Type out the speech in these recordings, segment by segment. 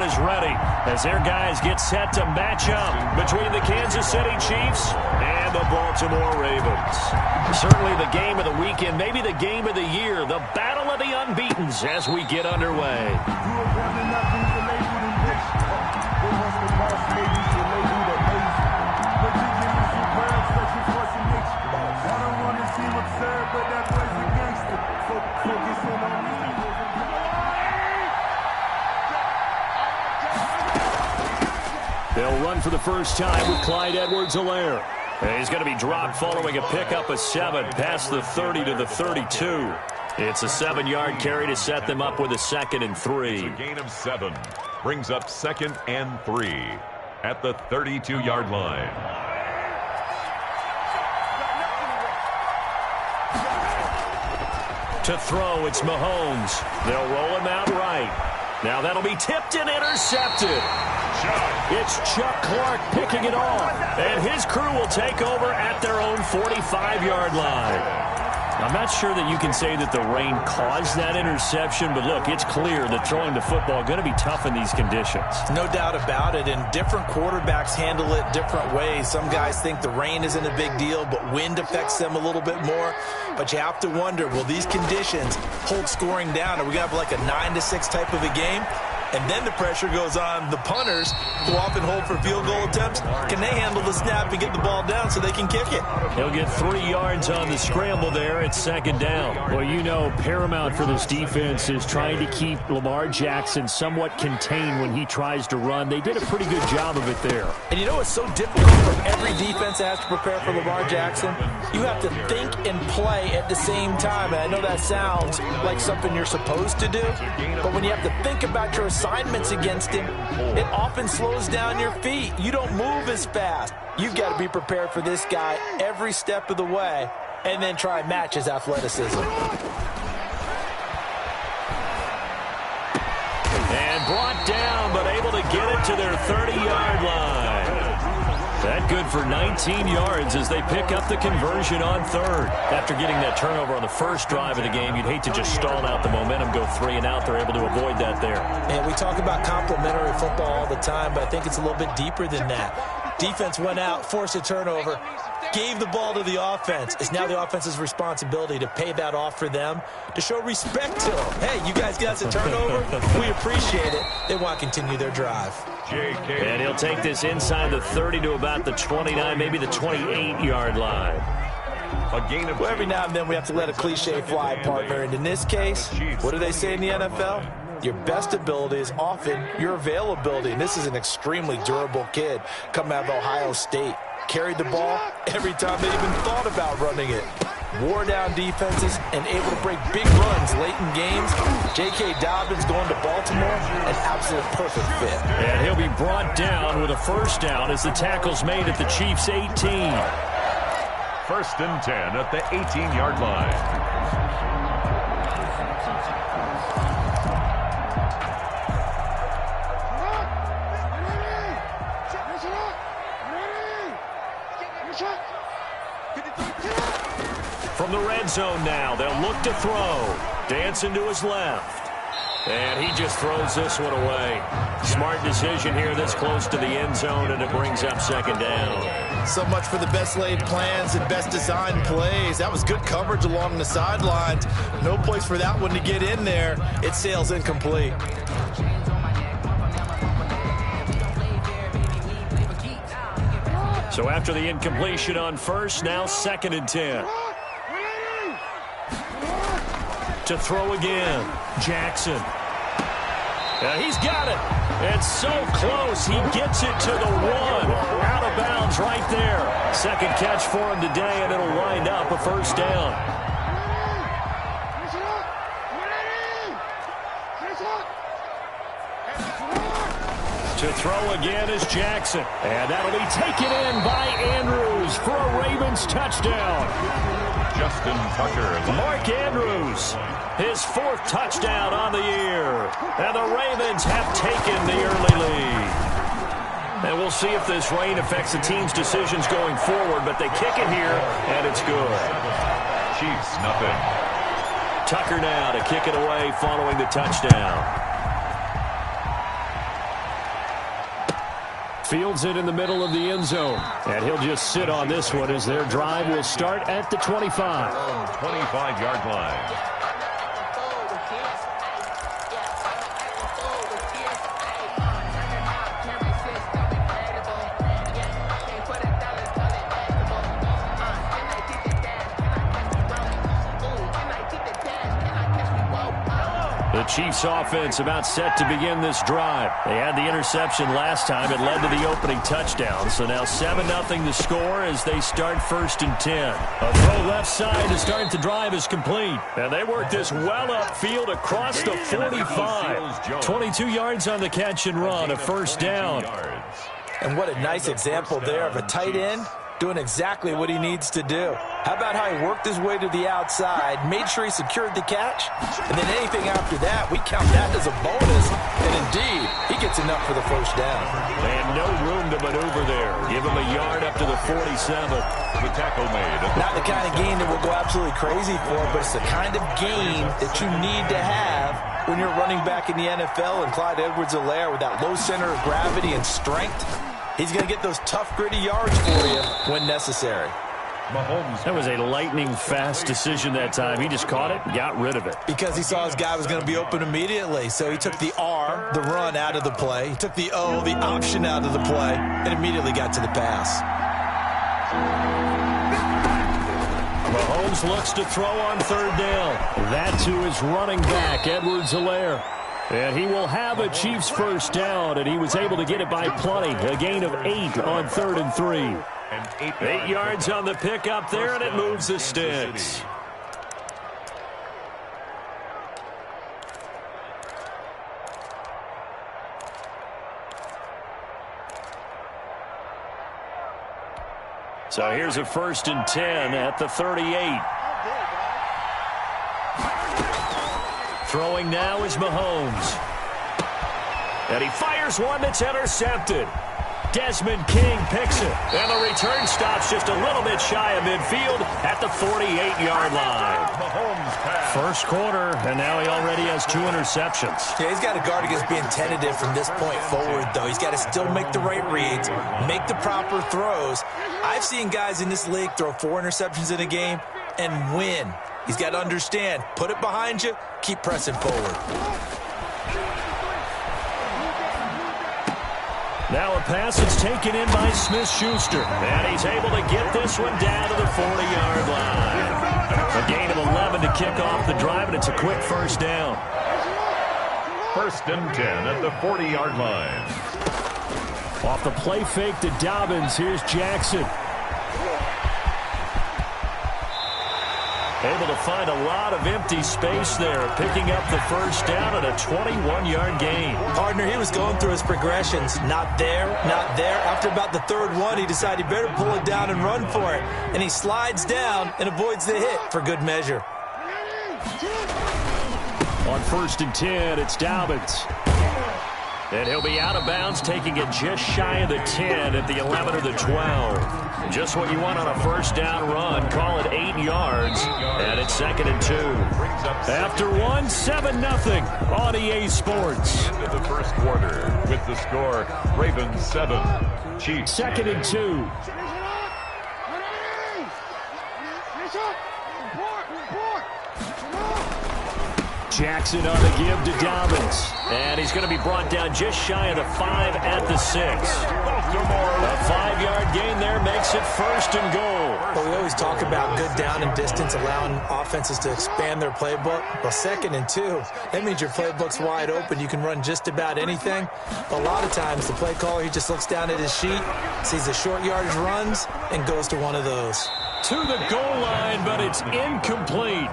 crowd is ready as their guys get set to match up between the Kansas City Chiefs and the Baltimore Ravens. Certainly the game of the weekend, maybe the game of the year, the battle of the unbeatens as we get underway. They'll run for the first time with Clyde Edwards-Helaire. He's going to be dropped following a pickup of 7 past the 30 to the 32. It's a 7-yard carry to set them up with a 2nd and 3. It's a gain of 7. Brings up 2nd and 3 at the 32-yard line. To throw, it's Mahomes. They'll roll him out right. Now that'll be tipped and intercepted. It's Chuck Clark picking it off. And his crew will take over at their own 45-yard line. I'm not sure that you can say that the rain caused that interception, but look, it's clear that throwing the football is going to be tough in these conditions. No doubt about it, and different quarterbacks handle it different ways. Some guys think the rain isn't a big deal, but wind affects them a little bit more. But you have to wonder, will these conditions hold scoring down? Are we going to have like a 9-6 type of a game? And then the pressure goes on the punters, who often hold for field goal attempts. Can they handle the snap and get the ball down so they can kick it? He'll get 3 yards on the scramble there at 2nd down. Well, you know, paramount for this defense is trying to keep Lamar Jackson somewhat contained when he tries to run. They did a pretty good job of it there. And you know what's so difficult for every defense that has to prepare for Lamar Jackson? You have to think and play at the same time. And I know that sounds like something you're supposed to do, but when you have to think about your assignments against him, it often slows down your feet. You don't move as fast. You've got to be prepared for this guy every step of the way and then try and match his athleticism. And brought down, but able to get it to their 30-yard line. That good for 19 yards as they pick up the conversion on 3rd. After getting that turnover on the first drive of the game, you'd hate to just stall out the momentum, go 3 and out. They're able to avoid that there. And we talk about complementary football all the time, but I think it's a little bit deeper than that. Defense went out, forced a turnover, gave the ball to the offense. It's now the offense's responsibility to pay that off for them, to show respect to them. Hey, you guys got a turnover? We appreciate it. They want to continue their drive. And he'll take this inside the 30 to about the 29, maybe the 28-yard line. A gain of well, every now and then we have to let a cliche fly, partner. And in this case, what do they say in the NFL? Your best ability is often your availability. And this is an extremely durable kid coming out of Ohio State. Carried the ball every time they even thought about running it. Wore down defenses and able to break big runs late in games. J.K. Dobbins going to Baltimore, an absolute perfect fit. And he'll be brought down with a first down as the tackle's made at the Chiefs' 18. 1st and 10 at the 18-yard line. From the red zone now, they'll look to throw. Dancing to his left. And he just throws this one away. Smart decision here this close to the end zone, and it brings up 2nd down. So much for the best laid plans and best designed plays. That was good coverage along the sidelines. No place for that one to get in there. It sails incomplete. So after the incompletion on 1st, now 2nd and 10. To throw again, Jackson. He's got it. It's so close. He gets it to the 1. Out of bounds right there. 2nd catch for him today, and it'll wind up a first down. To throw again is Jackson. And that'll be taken in by Andrews for a Ravens touchdown. Justin Tucker. Mark Andrews, his 4th touchdown on the year. And the Ravens have taken the early lead. And we'll see if this rain affects the team's decisions going forward, but they kick it here, and it's good. Chiefs, nothing. Tucker now to kick it away following the touchdown. Fields it in the middle of the end zone. And he'll just sit on this one as their drive will start at the 25. 25-yard line. The Chiefs offense about set to begin this drive. They had the interception last time. It led to the opening touchdown. So now 7-0 the score as they start 1st and 10. A throw left side to start the drive is complete. And they work this well upfield across the 45. 22 yards on the catch and run, a 1st down. And what a nice example there of a tight end doing exactly what he needs to do. How about how he worked his way to the outside, made sure he secured the catch, and then anything after that, we count that as a bonus. And indeed, he gets enough for the 1st down. And no room to maneuver there. Give him a yard up to the 47. The tackle made. Not the kind of game that we'll go absolutely crazy for, but it's the kind of game that you need to have when you're running back in the NFL. And Clyde Edwards-Helaire with that low center of gravity and strength, he's going to get those tough, gritty yards for you when necessary. That was a lightning-fast decision that time. He just caught it and got rid of it. Because he saw his guy was going to be open immediately. So he took the R, the run, out of the play. He took the O, the option, out of the play, and immediately got to the pass. Mahomes looks to throw on 3rd down. That to his running back, Edwards-Helaire. And he will have a Chiefs 1st down, and he was able to get it by plenty. A gain of 8 on 3rd and 3. 8 yards on the pickup there, and it moves the sticks. So here's a 1st and 10 at the 38. Throwing now is Mahomes. And he fires one that's intercepted. Desmond King picks it. And the return stops just a little bit shy of midfield at the 48-yard line. Mahomes pass. 1st quarter, and now he already has 2 interceptions. Yeah, he's got to guard against being tentative from this point forward, though. He's got to still make the right reads, make the proper throws. I've seen guys in this league throw 4 interceptions in a game and win. He's got to understand, put it behind you, keep pressing forward. Now a pass is taken in by Smith-Schuster. And he's able to get this one down to the 40-yard line. A gain of 11 to kick off the drive, and it's a quick 1st down. 1st and 10 at the 40-yard line. Off the play fake to Dobbins, here's Jackson. Able to find a lot of empty space there, picking up the 1st down at a 21-yard gain. Partner, he was going through his progressions. Not there, not there. After about the 3rd one, he decided he better pull it down and run for it. And he slides down and avoids the hit for good measure. On 1st and 10, it's Dobbins. And he'll be out of bounds, taking it just shy of the 10 at the 11 or the 12. Just what you want on a 1st down run. Call it 8 yards. And it's 2nd and 2. After 1, 7-0 on EA Sports. End of the 1st quarter with the score, Ravens 7, Chiefs 2nd and 2. Jackson on the give to Dobbins. And he's going to be brought down just shy of the 5 at the 6. A 5-yard gain there makes it 1st and goal. Well, we always talk about good down and distance, allowing offenses to expand their playbook. Well, 2nd and 2, that means your playbook's wide open. You can run just about anything. A lot of times, the play caller, he just looks down at his sheet, sees the short yardage runs, and goes to one of those. To the goal line, but it's incomplete.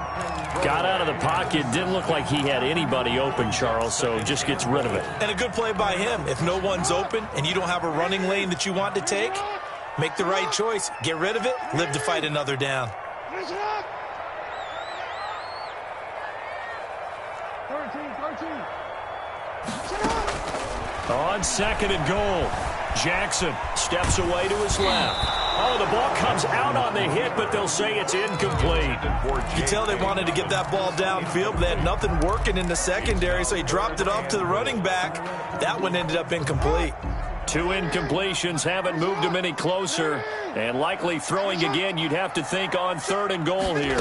Got out of the pocket. Didn't look like he had anybody open, Charles, so just gets rid of it. And a good play by him. If no one's open and you don't have a running lane that you want to take, make the right choice. Get rid of it. Live to fight another down. On 2nd and goal, Jackson steps away to his left. Oh, the ball comes out on the hit, but they'll say it's incomplete. You tell they wanted to get that ball downfield, but they had nothing working in the secondary, so he dropped it off to the running back. That one ended up incomplete. 2 incompletions haven't moved him any closer. And likely throwing again, you'd have to think on 3rd and goal here.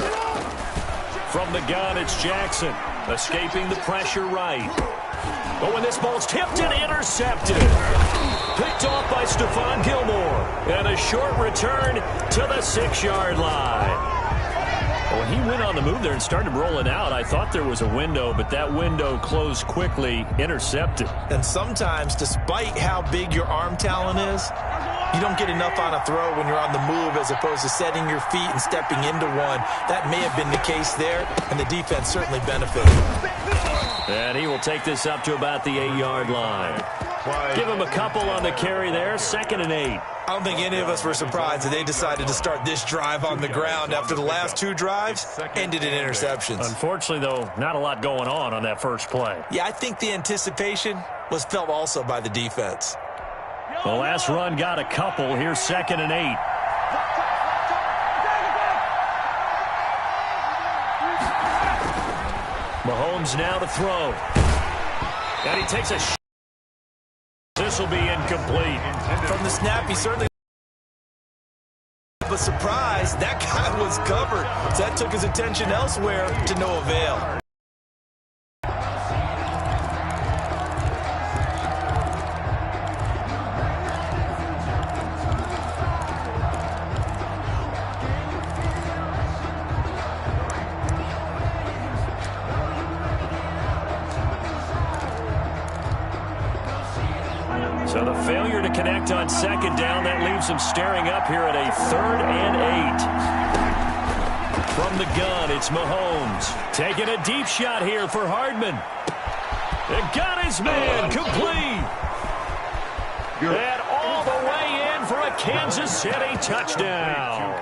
From the gun, it's Jackson. Escaping the pressure right. But when this ball's tipped and intercepted. Picked off by Stephon Gilmore. And a short return to the 6-yard line. When he went on the move there and started rolling out, I thought there was a window, but that window closed quickly, intercepted. And sometimes, despite how big your arm talent is, you don't get enough on a throw when you're on the move as opposed to setting your feet and stepping into one. That may have been the case there, and the defense certainly benefited. And he will take this up to about the 8-yard line. Give him a couple on the carry there, 2nd and 8. I don't think any of us were surprised that they decided to start this drive on the ground after the last 2 drives ended in interceptions. Unfortunately, though, not a lot going on that first play. Yeah, I think the anticipation was felt also by the defense. The last run got a couple. Here's 2nd and 8. Mahomes now to throw. And he takes a shot. This will be incomplete. From the snap, he certainly was surprised. That guy was covered. So that took his attention elsewhere to no avail. So the failure to connect on 2nd down, that leaves him staring up here at a 3rd and 8. From the gun, it's Mahomes. Taking a deep shot here for Hardman. And got his man complete. And all the way in for a Kansas City touchdown.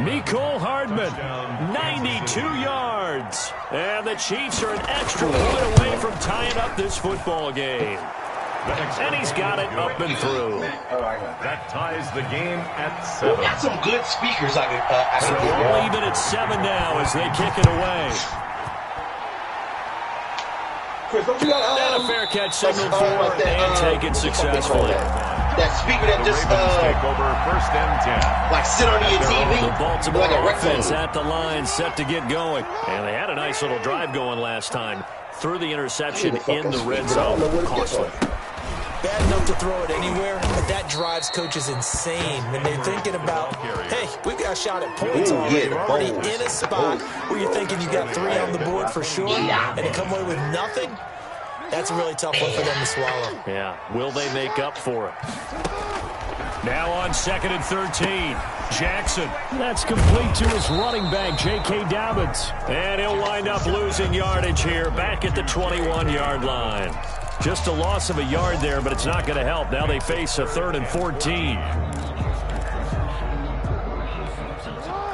Mecole Hardman, 92 yards. And the Chiefs are an extra point away from tying up this football game. And he's got it up and through. That ties the game at 7. Got some good speakers I So we'll leave it at 7 now as they kick it away. Chris, don't you got And a fair catch signaled for and taken successfully. That speaker that just take over 1st and 10. like sit on your TV. The Baltimore like a offense at the line, set to get going. And they had a nice little drive going last time. Threw the interception in the red zone. Costly. Bad enough to throw it anywhere, but that drives coaches insane when they're thinking about, hey, we've got a shot at points already. We're already in a spot where you're thinking you got 3 on the board for sure, and to come away with nothing, that's a really tough one for them to swallow. Yeah, will they make up for it? Now on 2nd and 13. Jackson. That's complete to his running back, J.K. Dobbins. And he'll wind up losing yardage here back at the 21-yard line. Just a loss of a yard there, but it's not going to help. Now they face a 3rd and 14.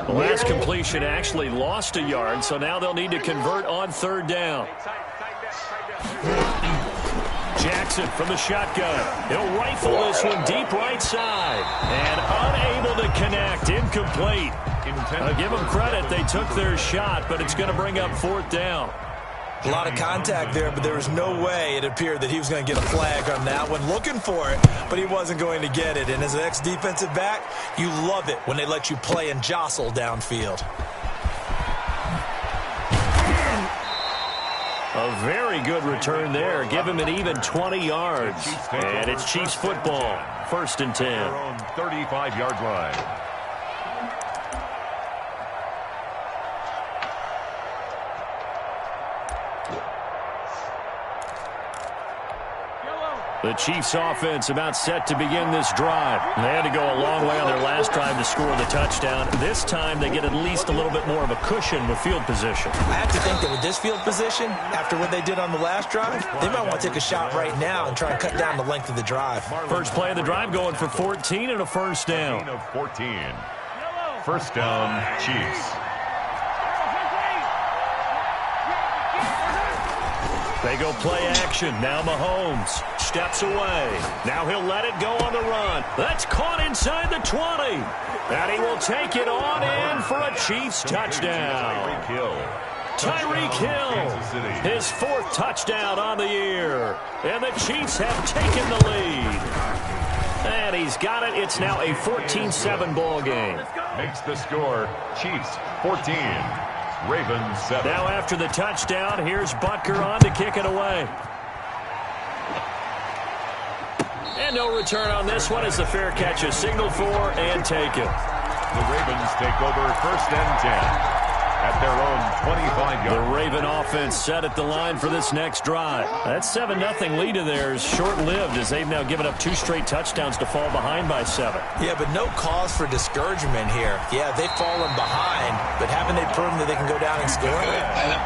The last completion actually lost a yard, so now they'll need to convert on 3rd down. Jackson from the shotgun. He'll rifle this one deep right side. And unable to connect. Incomplete. Give them credit. They took their shot, but it's going to bring up 4th down. A lot of contact there, but there was no way it appeared that he was going to get a flag on that one. Looking for it, but he wasn't going to get it. And as an ex-defensive back, you love it when they let you play and jostle downfield. A very good return there. Give him an even 20 yards. And it's Chiefs football. 1st and 10. Their own 35-yard line. The Chiefs offense about set to begin this drive. They had to go a long way on their last drive to score the touchdown. This time they get at least a little bit more of a cushion with field position. I have to think that with this field position, after what they did on the last drive, they might want to take a shot right now and try and cut down the length of the drive. First play of the drive going for 14 and a 1st down. 14. 1st down, Chiefs. They go play action. Now Mahomes steps away. Now he'll let it go on the run. That's caught inside the 20. And he will take it on in for a Chiefs touchdown. Tyreek Hill, his 4th touchdown on the year. And the Chiefs have taken the lead. and he's got it. It's now a 14-7 ball game. Makes the score Chiefs 14, Ravens 7. Now after the touchdown, here's Butker on to kick it away. And no return on this one as the fair catch is signaled for and taken. The Ravens take over 1st and 10 at their own 25-yard. The Raven offense set at the line for this next drive. That 7-0 lead of theirs short-lived as they've now given up 2 straight touchdowns to fall behind by 7. Yeah, but no cause for discouragement here. Yeah, they've fallen behind, but haven't they proven that they can go down and score?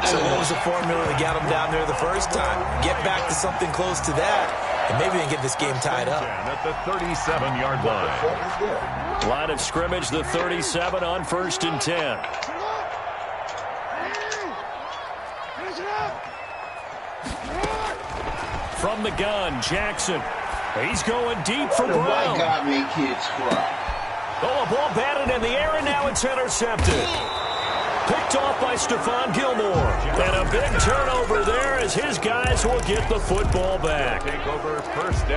So what was the formula to get them down there the first time? Get back to something close to that, and maybe they can get this game tied up. At the 37-yard line. Line of scrimmage, the 37 on 1st and 10. From the gun, Jackson. He's going deep for Brown. My God, make kids cry. Oh, a ball batted in the air, and now it's intercepted. Picked off by Stephon Gilmore. And a big turnover there as his guys will get the football back.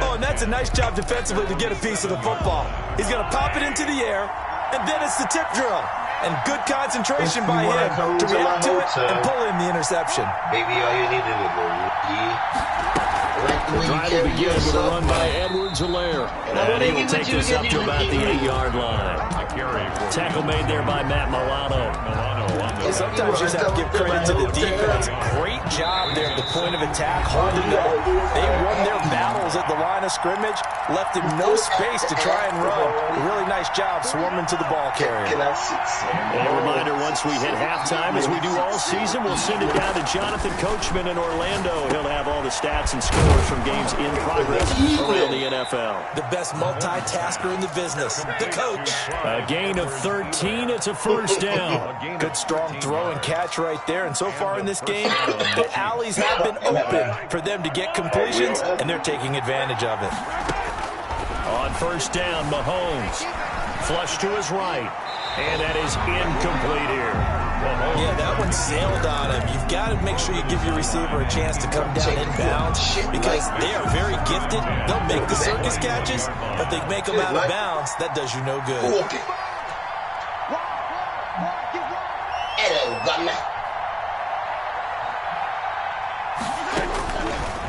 Oh, and that's a nice job defensively to get a piece of the football. He's going to pop it into the air, and then it's the tip drill. And good concentration by him to react to it and pull in the interception. Baby, all you need is a rookie. The drive will begin with a run by Edwards-Helaire. And he will take this up to about the 8-yard line. Tackle made there by Matt Milano. Sometimes you just have to give credit to the defense. Great job there at the point of attack, holding up. They won their battles at the line of scrimmage, left him no space to try and run. A really nice job swarming to the ball carrier. And a reminder, once we hit halftime, as we do all season, we'll send it down to Jonathan Coachman in Orlando. He'll have all the stats and scores from games in progress around the NFL. The best multitasker in the business, the coach. A gain of 13. It's a 1st down. Good strong throw and catch right there. And so far in this game, the alleys have been open for them to get completions, and they're taking advantage of it. On 1st down, Mahomes. Flush to his right. And that is incomplete here. Yeah, that one sailed on him. You've got to make sure you give your receiver a chance to come down inbounds because they are very gifted. They'll make the circus catches, but they make them out of bounds. That does you no good.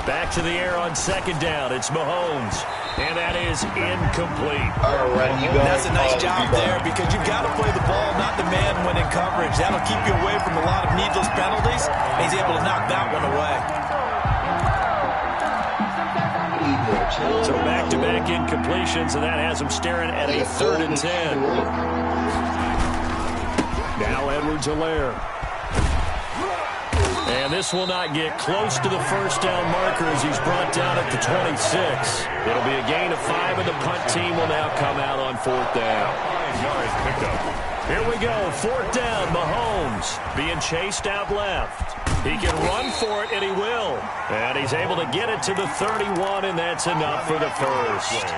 Back to the air on 2nd down. It's Mahomes. And that is incomplete. That's a nice job there because you've got to play the ball, not the man when in coverage. That'll keep you away from a lot of needless penalties. And he's able to knock that one away. So back-to-back incompletions, and that has him staring at a 3rd and 10. Now Edwards-Helaire. And this will not get close to the 1st down marker as he's brought down at the 26. It'll be a gain of 5, and the punt team will now come out on 4th down. Here we go, 4th down, Mahomes being chased out left. He can run for it, and he will. And he's able to get it to the 31, and that's enough for the 1st.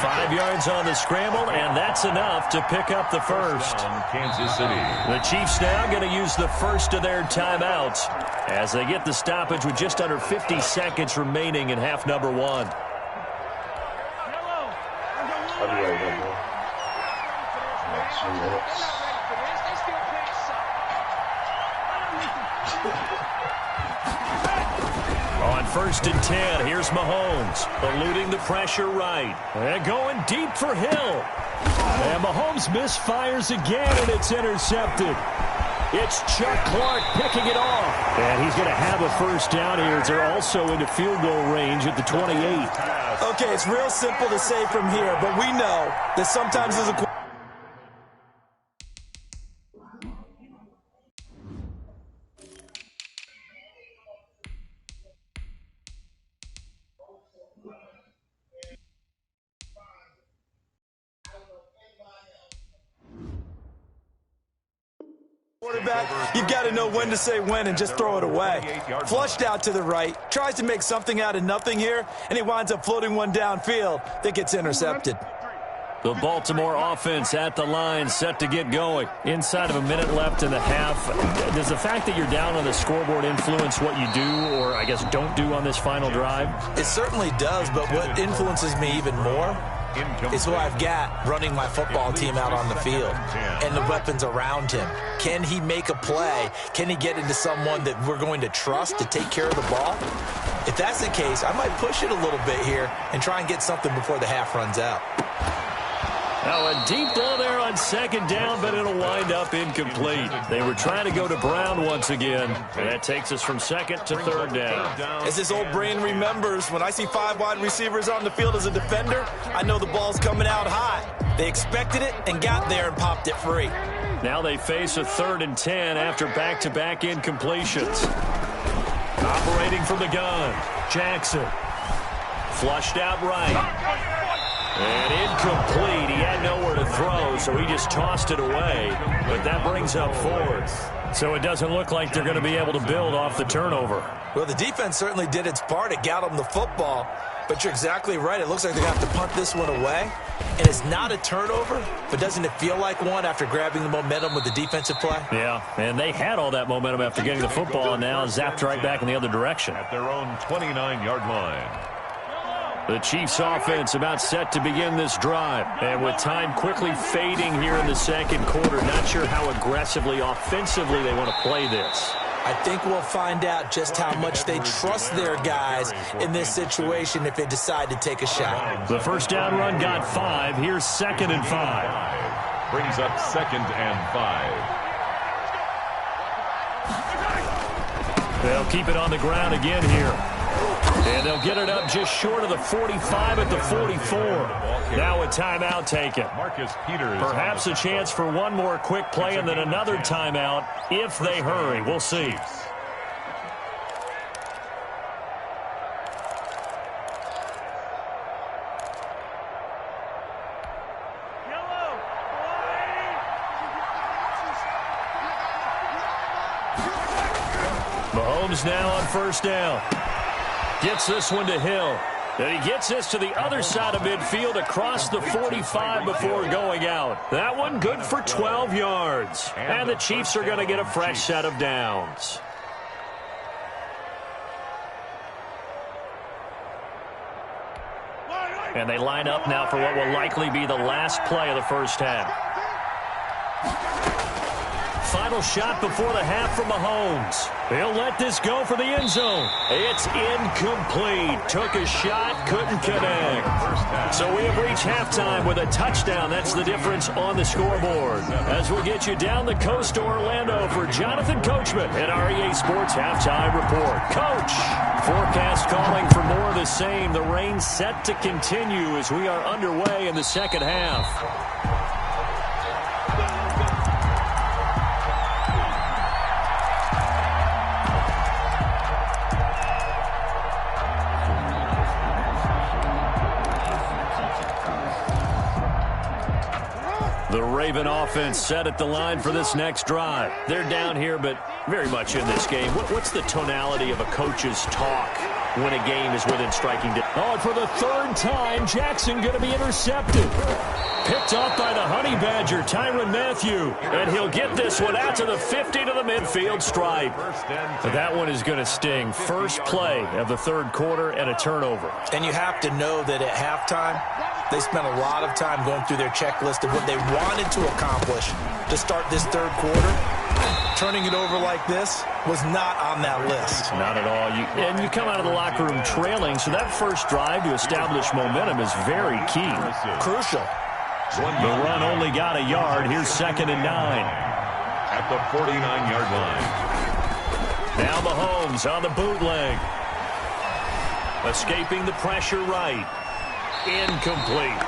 5 yards on the scramble, and that's enough to pick up the 1st. Kansas City. The Chiefs now going to use the 1st of their timeouts as they get the stoppage with just under 50 seconds remaining in half number 1. On 1st and 10, here's Mahomes, eluding the pressure right. And going deep for Hill. And Mahomes misfires again, and it's intercepted. It's Chuck Clark picking it off. And he's going to have a 1st down here as they're also into field goal range at the 28. Okay, it's real simple to say from here, but we know that sometimes there's a quarterback, you've got to know when to say when and just throw it away. Flushed out to the right, tries to make something out of nothing here, and he winds up floating one downfield that gets intercepted. The Baltimore offense at the line, set to get going. Inside of a minute left in the half. Does the fact that you're down on the scoreboard influence what you do, or I guess don't do on this final drive? It certainly does, but what influences me even more is who I've got running my football team out on the field and the weapons around him. Can he make a play? Can he get into someone that we're going to trust to take care of the ball? If that's the case, I might push it a little bit here and try and get something before the half runs out. Now a deep ball there on second down, but it'll wind up incomplete. They were trying to go to Brown once again, and that takes us from second to third down. As this old brain remembers, when I see 5 wide receivers on the field as a defender, I know the ball's coming out high. They expected it and got there and popped it free. Now they face a 3rd and 10 after back-to-back incompletions. Operating from the gun, Jackson. Flushed out right. And incomplete. He had nowhere to throw, so he just tossed it away. But that brings up 4th. So it doesn't look like they're going to be able to build off the turnover. Well, the defense certainly did its part. It got them the football. But you're exactly right. It looks like they're going to have to punt this one away. And it's not a turnover, but doesn't it feel like one after grabbing the momentum with the defensive play? Yeah, and they had all that momentum after getting the football and now zapped right back in the other direction. At their own 29-yard line. The Chiefs offense about set to begin this drive. And with time quickly fading here in the second quarter, not sure how aggressively, offensively they want to play this. I think we'll find out just how much they trust their guys in this situation if they decide to take a shot. The first down run got 5. Here's 2nd and 5. Brings up 2nd and 5. They'll keep it on the ground again here. And they'll get it up just short of the 45 at the 44. Now a timeout taken. Perhaps a chance for one more quick play and then another timeout if they hurry. We'll see. Mahomes now on first down. Gets this one to Hill. And he gets this to the other side of midfield across the 45 before going out. That one good for 12 yards. And the Chiefs are going to get a fresh set of downs. And they line up now for what will likely be the last play of the first half. Final shot before the half from Mahomes. He'll let this go for the end zone. It's incomplete. Took a shot, couldn't connect. So we have reached halftime with a touchdown. That's the difference on the scoreboard. As we'll get you down the coast to Orlando for Jonathan Coachman at our EA Sports Halftime Report. Coach, forecast calling for more of the same. The rain set to continue as we are underway in the second half. The Raven offense set at the line for this next drive. They're down here, but very much in this game. What's the tonality of a coach's talk when a game is within striking distance? Oh, and for the 3rd time, Jackson going to be intercepted. Picked off by the Honey Badger, Tyrann Mathieu. And he'll get this one out to the 50 to the midfield stripe. But that one is going to sting. First play of the 3rd quarter and a turnover. And you have to know that at halftime, they spent a lot of time going through their checklist of what they wanted to accomplish to start this 3rd quarter. Turning it over like this was not on that list. Not at all. And you come out of the locker room trailing, so that first drive to establish momentum is very key. Crucial. The run only got a yard. Here's 2nd and 9. At the 49-yard line. Now Mahomes on the bootleg. Escaping the pressure right. Incomplete.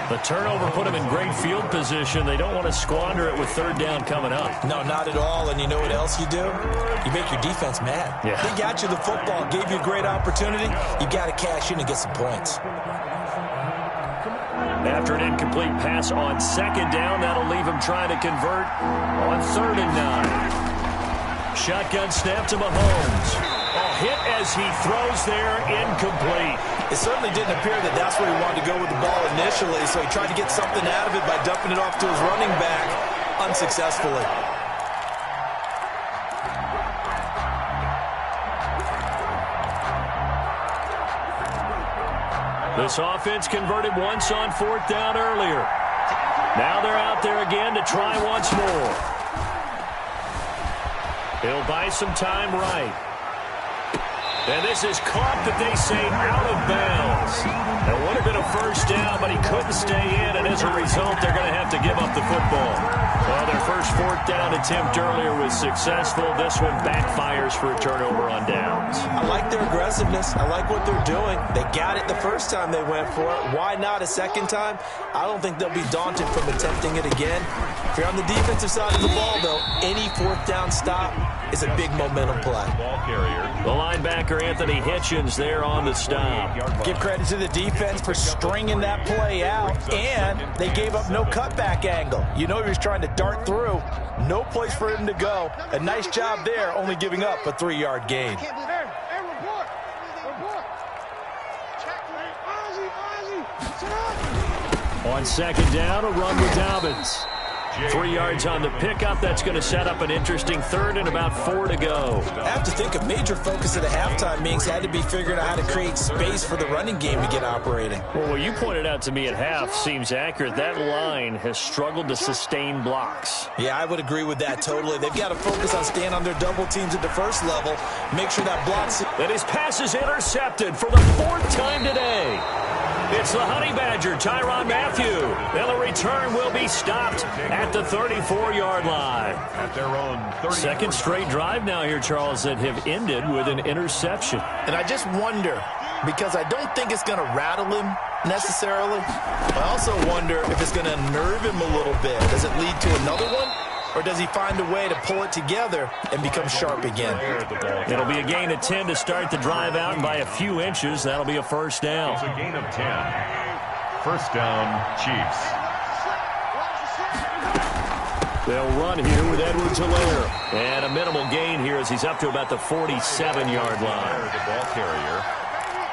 The turnover put him in great field position. They don't want to squander it with 3rd down coming up. No, not at all. And you know what else you do? You make your defense mad. Yeah. They got you the football, gave you a great opportunity. You got to cash in and get some points. After an incomplete pass on 2nd down, that'll leave him trying to convert on 3rd and 9. Shotgun snap to Mahomes. Hit as he throws there, incomplete. It certainly didn't appear that that's where he wanted to go with the ball initially, so he tried to get something out of it by dumping it off to his running back unsuccessfully. This offense converted once on 4th down earlier. Now they're out there again to try once more. He'll buy some time right. And this is caught, that they say, out of bounds. That would have been a first down, but he couldn't stay in, and as a result, they're going to have to give up the football. Well, their first 4th down attempt earlier was successful. This one backfires for a turnover on downs. I like their aggressiveness. I like what they're doing. They got it the first time they went for it. Why not a second time? I don't think they'll be daunted from attempting it again. If you're on the defensive side of the ball, though, any 4th down stop is a big momentum play. Ball carrier. The linebacker, Anthony Hitchens, there on the stop. Give credit to the defense for stringing that play out, and they gave up no cutback angle. You know he was trying to dart through. No place for him to go. A nice job there, only giving up a 3-yard gain. On 2nd down, a run with Dobbins. 3 yards on the pickup. That's going to set up an interesting 3rd and about 4 to go. I have to think a major focus at the halftime meetings had to be figuring out how to create space for the running game to get operating. Well, what you pointed out to me at half seems accurate. That line has struggled to sustain blocks. Yeah, I would agree with that totally. They've got to focus on staying on their double teams at the first level. Make sure that blocks. And his pass is intercepted for the 4th time today. It's the Honey Badger, Tyrann Mathieu. And the return will be stopped at the 34-yard line. At their own 30. Second straight drive now here, Charles, that have ended with an interception. And I just wonder, because I don't think it's going to rattle him necessarily. I also wonder if it's going to nerve him a little bit. Does it lead to another one? Or does he find a way to pull it together and become sharp again? It'll be a gain of 10 to start the drive out, and by a few inches, that'll be a first down. It's a gain of 10. First down, Chiefs. They'll run here with Edwards-Helaire. And a minimal gain here as he's up to about the 47-yard line. The ball carrier.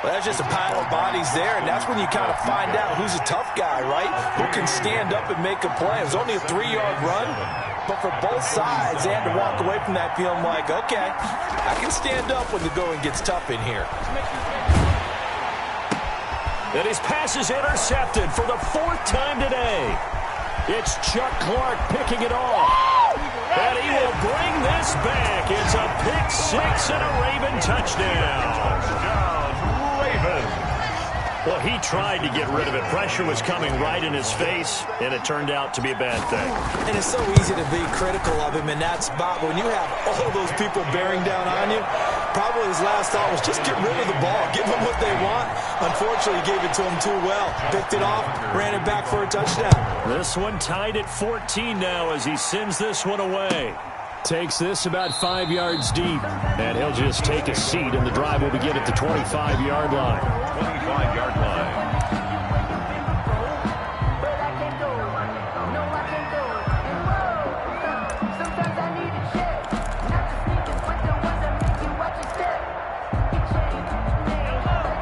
Well, that's just a pile of bodies there, and that's when you kind of find out who's a tough guy, right? Who can stand up and make a play. It was only a 3-yard run, but for both sides, they had to walk away from that feeling like, okay, I can stand up when the going gets tough in here. And his pass is intercepted for the 4th time today. It's Chuck Clark picking it off. And he will bring this back. It's a pick 6 and a Raven touchdown. Well, he tried to get rid of it. Pressure was coming right in his face, and it turned out to be a bad thing. And it's so easy to be critical of him in that spot. But when you have all those people bearing down on you, probably his last thought was just get rid of the ball. Give them what they want. Unfortunately, he gave it to him too well. Picked it off, ran it back for a touchdown. This one tied at 14 now as he sends this one away. Takes this about 5 yards deep, and he'll just take a seat, and the drive will begin at the 25-yard line. 25-yard line.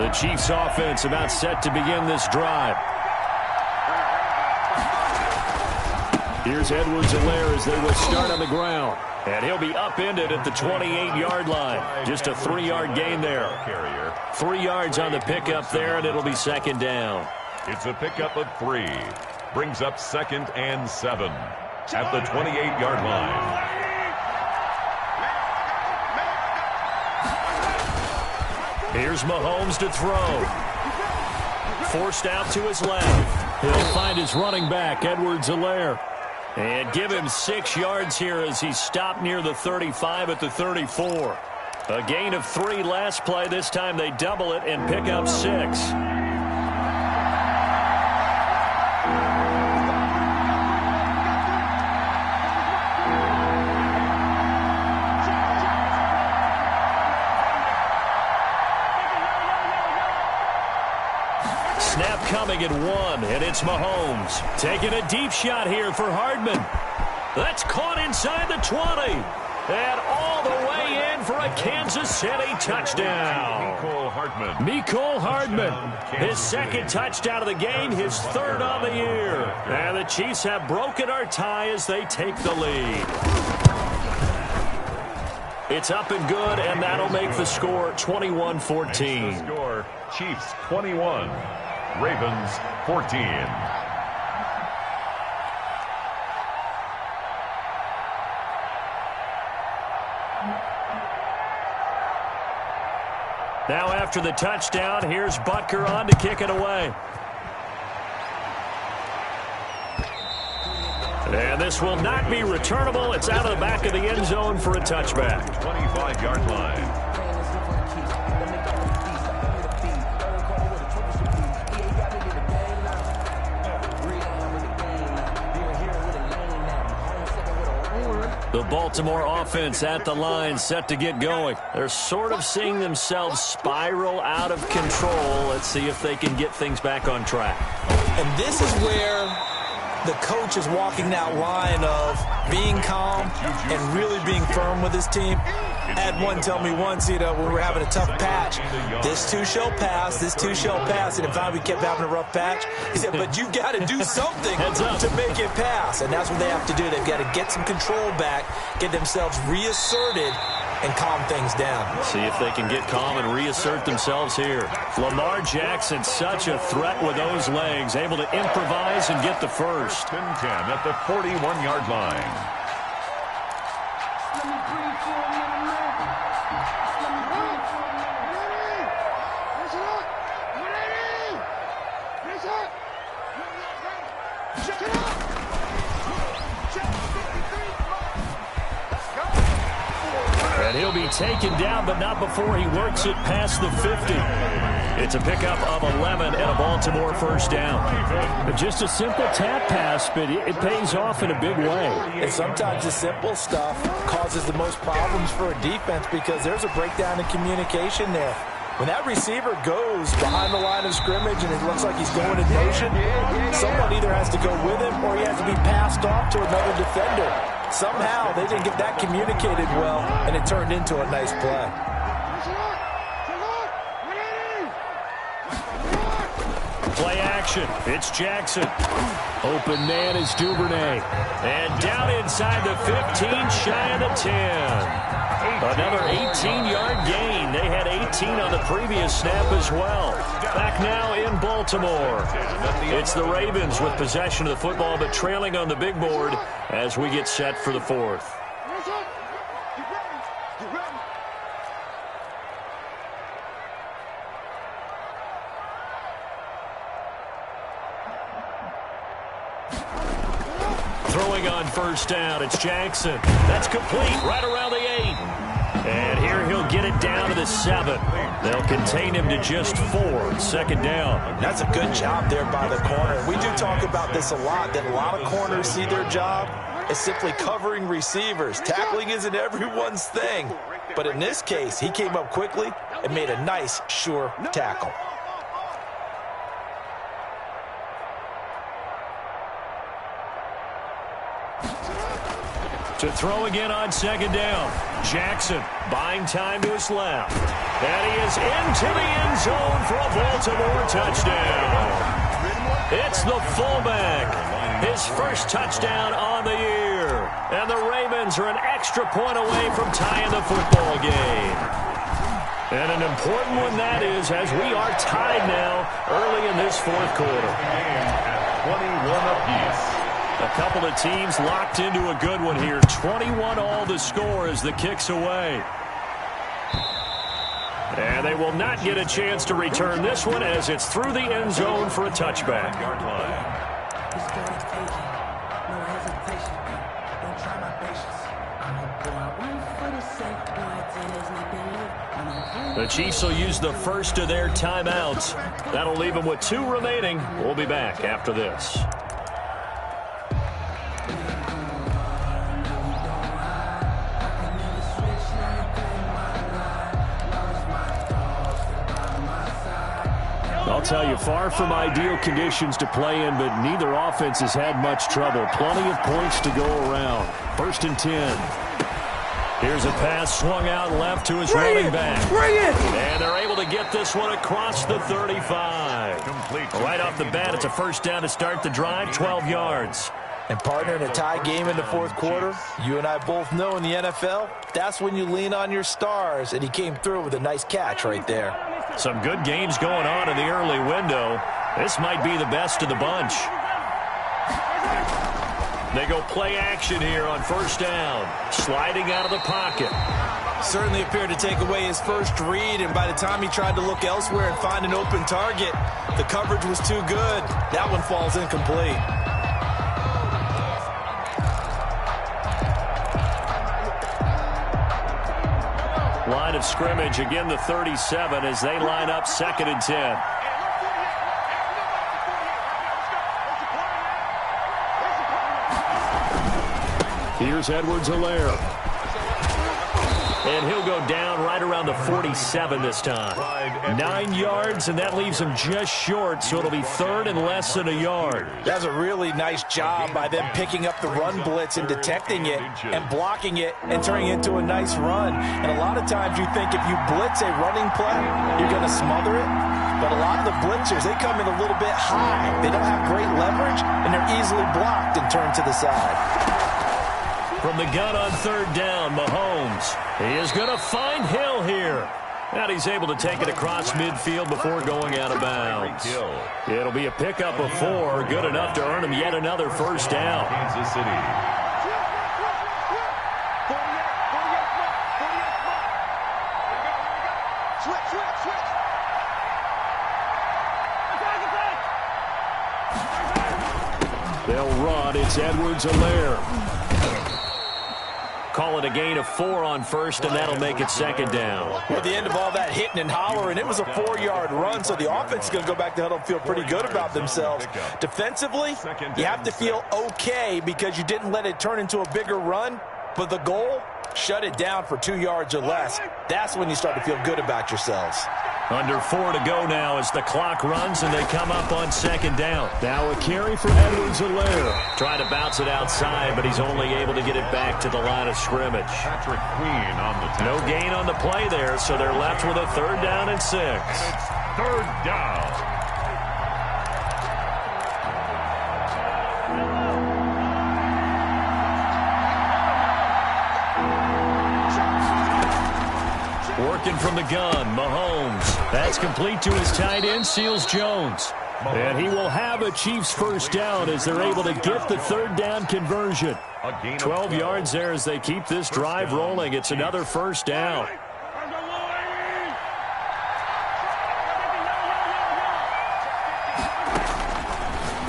The Chiefs offense about set to begin this drive. Here's Edwards-Helaire as they will start on the ground. And he'll be upended at the 28-yard line. Just a 3-yard gain there. 3 yards on the pickup there, and it'll be 2nd down. It's a pickup of 3. Brings up 2nd and 7 at the 28-yard line. Here's Mahomes to throw. Forced out to his left. He'll find his running back, Edwards-Helaire. And give him 6 yards here as he stopped near the 35 at the 34. A gain of 3 last play. This time they double it and pick up 6. Snap coming at 1, and it's Mahomes. Taking a deep shot here for Hardman. That's caught inside the 20. And all the way in for a Kansas City touchdown. Mecole Hardman. His 2nd touchdown of the game, his 3rd on the year. And the Chiefs have broken our tie as they take the lead. It's up and good, and that'll make the score 21-14. Score, Chiefs 21, Ravens 14. Now after the touchdown, here's Butker on to kick it away. And this will not be returnable. It's out of the back of the end zone for a touchback. 25-yard line. The Baltimore offense at the line, set to get going. They're sort of seeing themselves spiral out of control. Let's see if they can get things back on track. And this is where the coach is walking that line of being calm and really being firm with his team. I had one tell me once, when we were having a tough patch, this too shall pass, this too shall pass. And if we kept having a rough patch, he said, but you got to do something to make it pass. And that's what they have to do. They've got to get some control back, get themselves reasserted, and calm things down. See if they can get calm and reassert themselves here. Lamar Jackson, such a threat with those legs, able to improvise and get the first. 10 at the 41-yard line. And he'll be taken down, but not before he works it past the 50. It's a pickup of 11 and a Baltimore first down. Just a simple tap pass, but it pays off in a big way. And sometimes the simple stuff causes the most problems for a defense because there's a breakdown in communication there. When that receiver goes behind the line of scrimmage and it looks like he's going in motion, someone either has to go with him or he has to be passed off to another defender. Somehow they didn't get that communicated well, and it turned into a nice play. Play action. It's Jackson. Open man is Duvernay. And down inside the 15, shy of the 10. Another 18-yard gain. They had 18 on the previous snap as well. Back now in Baltimore. It's the Ravens with possession of the football, but trailing on the big board as we get set for the fourth. Throwing on first down, it's Jackson. That's complete, right around the 8. And here he'll get it down to the 7. They'll contain him to just 4. Second down. That's a good job there by the corner. We do talk about this a lot, that a lot of corners see their job as simply covering receivers. Tackling isn't everyone's thing. But in this case, he came up quickly and made a nice, sure tackle. To throw again on second down. Jackson buying time to his left. And he is into the end zone for a Baltimore touchdown. It's the fullback. His first touchdown on the year. And the Ravens are an extra point away from tying the football game. And an important one that is, as we are tied now early in this fourth quarter. At 21 apiece. A couple of teams locked into a good one here. 21 all to score as the kick's away. And they will not get a chance to return this one as it's through the end zone for a touchback. The Chiefs will use the first of their timeouts. That'll leave them with 2 remaining. We'll be back after this. I'll tell you, far from ideal conditions to play in, but neither offense has had much trouble. Plenty of points to go around. 1st and 10. Here's a pass swung out left to his running back. And they're able to get this one across the 35. Right off the bat, it's a first down to start the drive, 12 yards. And partner, in a tie game in the fourth quarter, you and I both know in the NFL, that's when you lean on your stars, and he came through with a nice catch right there. Some good games going on in the early window. This might be the best of the bunch. They go play action here on first down. Sliding out of the pocket. Certainly appeared to take away his first read, and by the time he tried to look elsewhere and find an open target, the coverage was too good. That one falls incomplete. Line of scrimmage, again the 37 as they line up 2nd and 10. Here's Edwards-Helaire. And he'll go down right around the 47 this time. 9 yards, and that leaves him just short, so it'll be 3rd and less than a yard. That's a really nice job by them picking up the run blitz and detecting it and blocking it and turning it into a nice run. And a lot of times you think if you blitz a running play, you're going to smother it. But a lot of the blitzers, they come in a little bit high. They don't have great leverage, and they're easily blocked and turned to the side. From the gun on 3rd down, Mahomes. He is going to find Hill here. And he's able to take it across midfield before going out of bounds. It'll be a pickup of 4, good enough to earn him yet another first down. Kansas City. They'll run. It's Edwards-Helaire. Call it a gain of 4 on first, and that'll make it 2nd down. Well, at the end of all that hitting and hollering, it was a 4-yard run, so the offense is going to go back to huddle and feel pretty good about themselves. Defensively, you have to feel okay because you didn't let it turn into a bigger run, but the goal, shut it down for 2 yards or less. That's when you start to feel good about yourselves. Under 4 to go now as the clock runs and they come up on 2nd down. Now a carry for Edwards-Helaire. Trying to bounce it outside, but he's only able to get it back to the line of scrimmage. Patrick Queen on the tackle. No gain on the play there, so they're left with a 3rd down and 6. It's 3rd down. Working from the gun, Mahomes. That's complete to his tight end, Seals Jones. And he will have a Chiefs first down as they're able to get the 3rd down conversion. 12 yards there as they keep this drive rolling. It's another first down.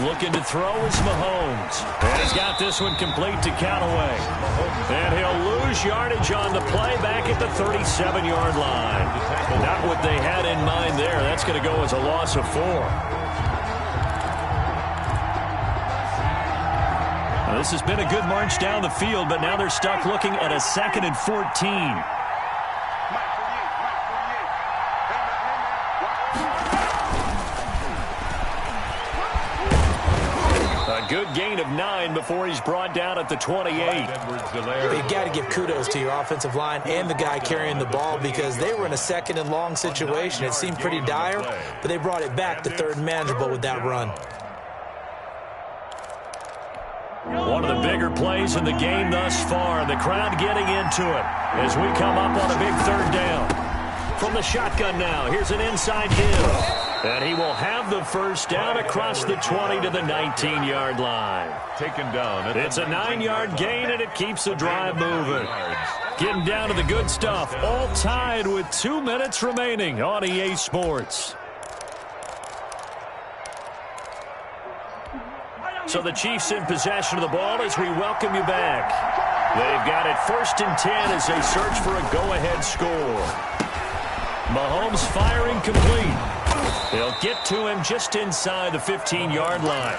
Looking to throw is Mahomes. And he's got this one complete to Callaway. And he'll lose yardage on the play back at the 37-yard line. Not what they had in mind there. That's going to go as a loss of 4. Now, this has been a good march down the field, but now they're stuck looking at a 2nd and 14. A good gain of 9 before he's brought down at the 28. You've got to give kudos to your offensive line and the guy carrying the ball because they were in a 2nd and long situation. It seemed pretty dire, but they brought it back to 3rd and manageable with that run. One of the bigger plays in the game thus far, and the crowd getting into it as we come up on a big 3rd down. From the shotgun now, here's an inside Hill. And he will have the first down across the 20 to the 19-yard line. Taken down. It's a 9-yard gain, and it keeps the drive moving. Getting down to the good stuff. All tied with 2 minutes remaining on EA Sports. So the Chiefs in possession of the ball as we welcome you back. They've got it 1st and 10 as they search for a go-ahead score. Mahomes firing complete. They'll get to him just inside the 15-yard line.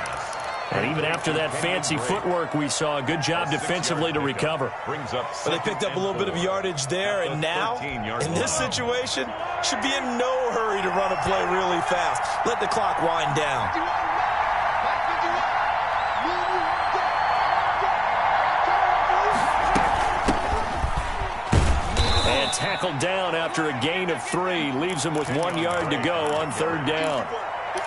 And even after that fancy footwork we saw, a good job defensively to recover. Well, they picked up a little bit of yardage there, and now, in this situation, should be in no hurry to run a play really fast. Let the clock wind down. Tackled down after a gain of 3. Leaves him with 1 yard to go on 3rd down.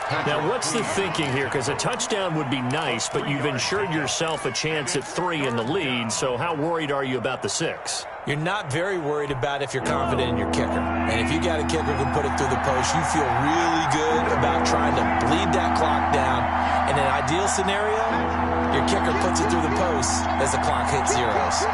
Now, what's the thinking here? Because a touchdown would be nice, but you've ensured yourself a chance at 3 in the lead, so how worried are you about the 6? You're not very worried about if you're confident in your kicker. And if you got a kicker who can put it through the post, you feel really good about trying to bleed that clock down. In an ideal scenario, your kicker puts it through the post as the clock hits zeros.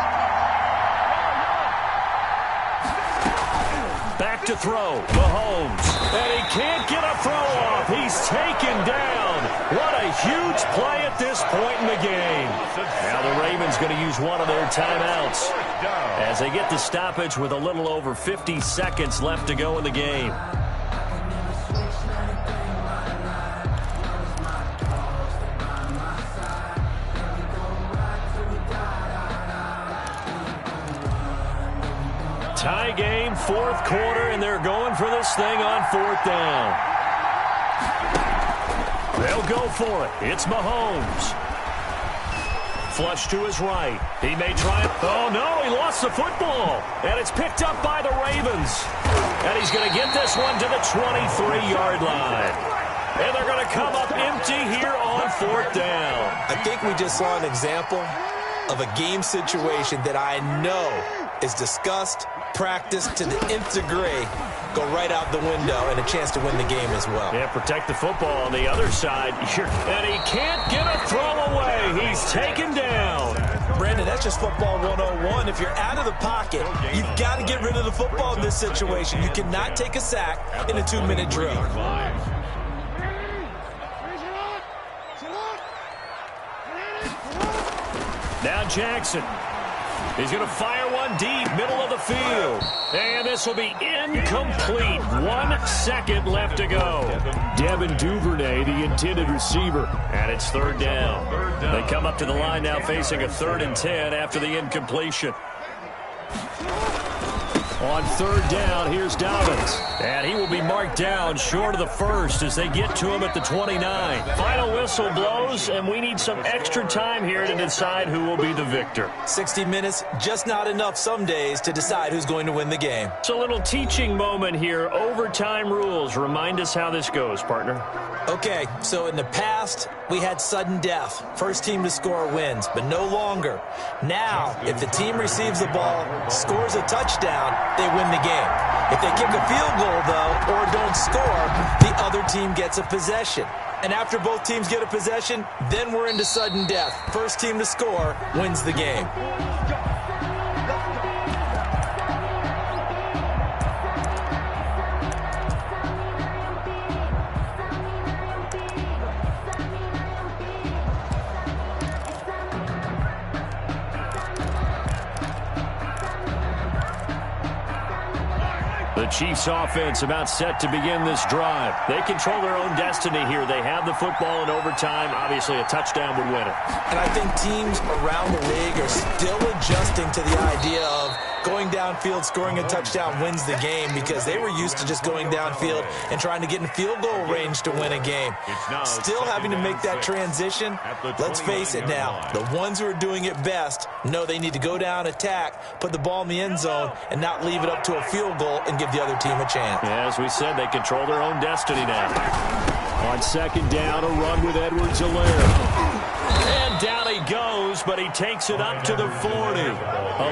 Back to throw, Mahomes, and he can't get a throw off. He's taken down. What a huge play at this point in the game. Now the Ravens going to use one of their timeouts as they get the stoppage with a little over 50 seconds left to go in the game. Tie game, fourth quarter, and they're going for this thing on 4th down. They'll go for it. It's Mahomes. Flush to his right. He may try it. Oh, no, he lost the football. And it's picked up by the Ravens. And he's going to get this one to the 23-yard line. And they're going to come up empty here on 4th down. I think we just saw an example of a game situation that I know is discussed, practiced to the nth degree, go right out the window, and a chance to win the game as well. Yeah, protect the football on the other side. And he can't get a throw away. He's taken down. Brandon, that's just football 101. If you're out of the pocket, you've got to get rid of the football in this situation. You cannot take a sack in a 2-minute drill. Now Jackson. He's going to fire one deep, middle of the field. And this will be incomplete. 1 second left to go. Devin Duvernay, the intended receiver. And it's 3rd down. They come up to the line now facing a 3rd and 10 after the incompletion. On 3rd down, here's Dobbins. And he will be marked down short of the first as they get to him at the 29. Final whistle blows, and we need some extra time here to decide who will be the victor. 60 minutes, just not enough some days to decide who's going to win the game. It's a little teaching moment here. Overtime rules. Remind us how this goes, partner. Okay, so in the past, we had sudden death. First team to score wins, but no longer. Now, if the team receives the ball, scores a touchdown, they win the game. If they kick a field goal, though, or don't score, the other team gets a possession. And after both teams get a possession, then we're into sudden death. First team to score wins the game. The Chiefs offense about set to begin this drive. They control their own destiny here. They have the football in overtime. Obviously, a touchdown would win it. And I think teams around the league are still adjusting to the idea of going downfield, scoring a touchdown wins the game, because they were used to just going downfield and trying to get in field goal range to win a game. Still having to make that transition. Let's face it now, the ones who are doing it best know they need to go down, attack, put the ball in the end zone, and not leave it up to a field goal and give the other team a chance. Yeah, as we said, they control their own destiny now. On 2nd down, a run with Edwards-Helaire. And down he goes, but he takes it up to the 40.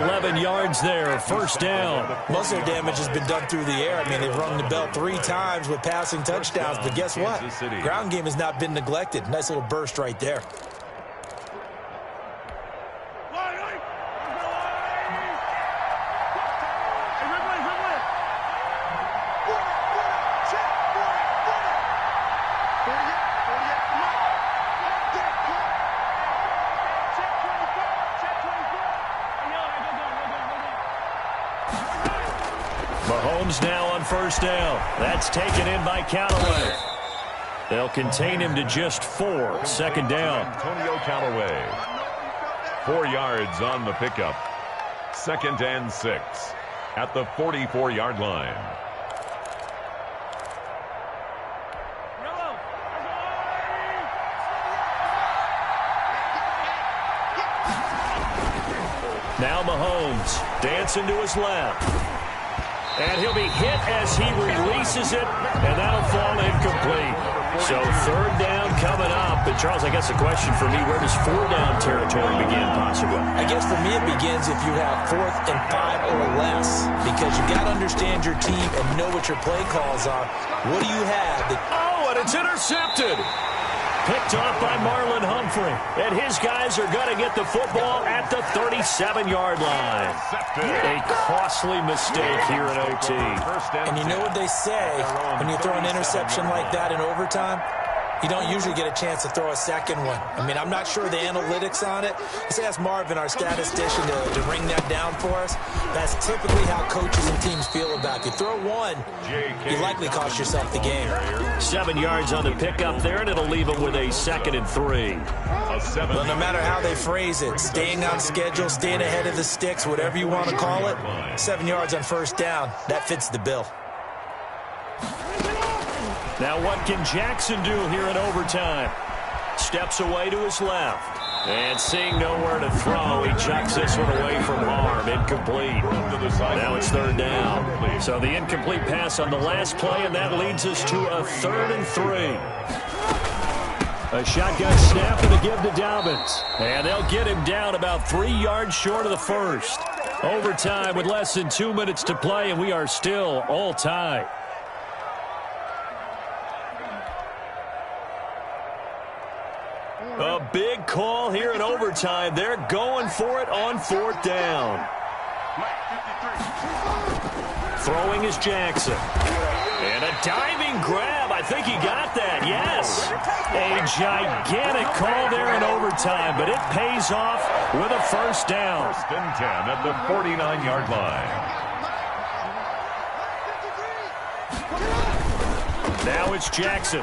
11 yards there, 1st down. Muscle damage has been done through the air. I mean, they've rung the bell 3 times with passing touchdowns, but guess what? Ground game has not been neglected. Nice little burst right there. Mahomes now on 1st down. That's taken in by Callaway. They'll contain him to just 4. 2nd down. Antonio Callaway. 4 yards on the pickup. 2nd and 6 at the 44-yard line. Now Mahomes dancing to his left. And he'll be hit as he releases it, and that'll fall incomplete. So third down coming up. And Charles, I guess the question for me, where does 4-down territory begin possibly? I guess for me it begins if you have 4th and 5 or less, because you got to understand your team and know what your play calls are. What do you have? And it's intercepted. Picked off by Marlon Humphrey. And his guys are going to get the football at the 37-yard line. A costly mistake here in OT. And you know what they say when you throw an interception like that in overtime? You don't usually get a chance to throw a second one. I mean, I'm not sure the analytics on it. Let's ask Marvin, our statistician, to ring that down for us. That's typically how coaches and teams feel about it. You throw one, you likely cost yourself the game. 7 yards on the pickup there, and it'll leave them with a 2nd and 3. Well, no matter how they phrase it, staying on schedule, staying ahead of the sticks, whatever you want to call it, 7 yards on first down, that fits the bill. Now what can Jackson do here in overtime? Steps away to his left. And seeing nowhere to throw, he chucks this one away from harm. Incomplete. Now it's 3rd down. So the incomplete pass on the last play, and that leads us to a 3rd and 3. A shotgun snap and a give to Dobbins. And they'll get him down about 3 yards short of the first. Overtime with less than 2 minutes to play, and we are still all tied. A big call here in overtime. They're going for it on 4th down. Throwing is Jackson. And a diving grab. I think he got that. Yes. A gigantic call there in overtime, but it pays off with a 1st down. 1st and 10 at the 49-yard line. Now it's Jackson.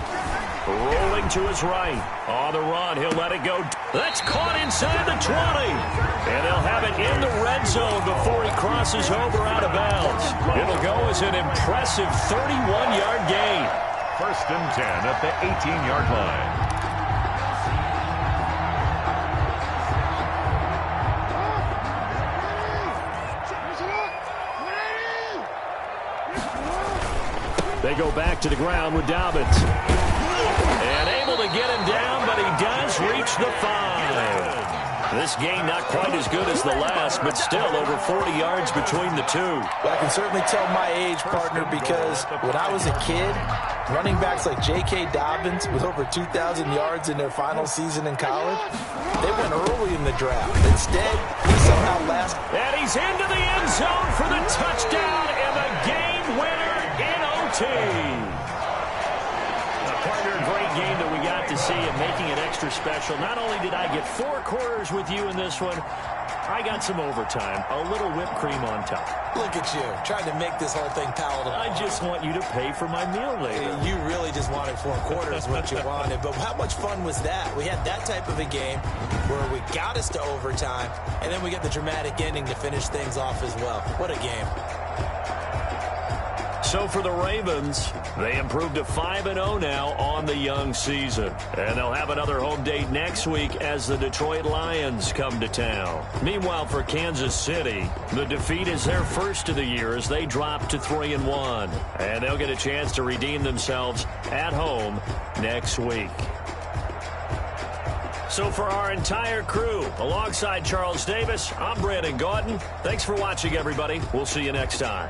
Rolling to his right. On the run, he'll let it go. That's caught inside the 20. And they'll have it in the red zone before he crosses over out of bounds. It'll go as an impressive 31-yard gain. 1st and 10 at the 18-yard line. They go back to the ground with Dobbins. And able to get him down, but he does reach the 5. This game not quite as good as the last, but still over 40 yards between the two. Well, I can certainly tell my age, partner, because when I was a kid, running backs like J.K. Dobbins with over 2,000 yards in their final season in college, they went early in the draft. Instead, he somehow lasted. And he's into the end zone for the touchdown and the game winner in OT. Partner, a great game that we got to see and making it extra special. Not only did I get 4 quarters with you in this one, I got some overtime, a little whipped cream on top. Look at you, trying to make this whole thing palatable. I just want you to pay for my meal later. You really just wanted 4 quarters, what you wanted. But how much fun was that? We had that type of a game where we got us to overtime, and then we get the dramatic ending to finish things off as well. What a game. So for the Ravens, they improved to 5-0 now on the young season. And they'll have another home date next week as the Detroit Lions come to town. Meanwhile, for Kansas City, the defeat is their first of the year as they drop to 3-1. And they'll get a chance to redeem themselves at home next week. So for our entire crew, alongside Charles Davis, I'm Brandon Gaudin. Thanks for watching, everybody. We'll see you next time.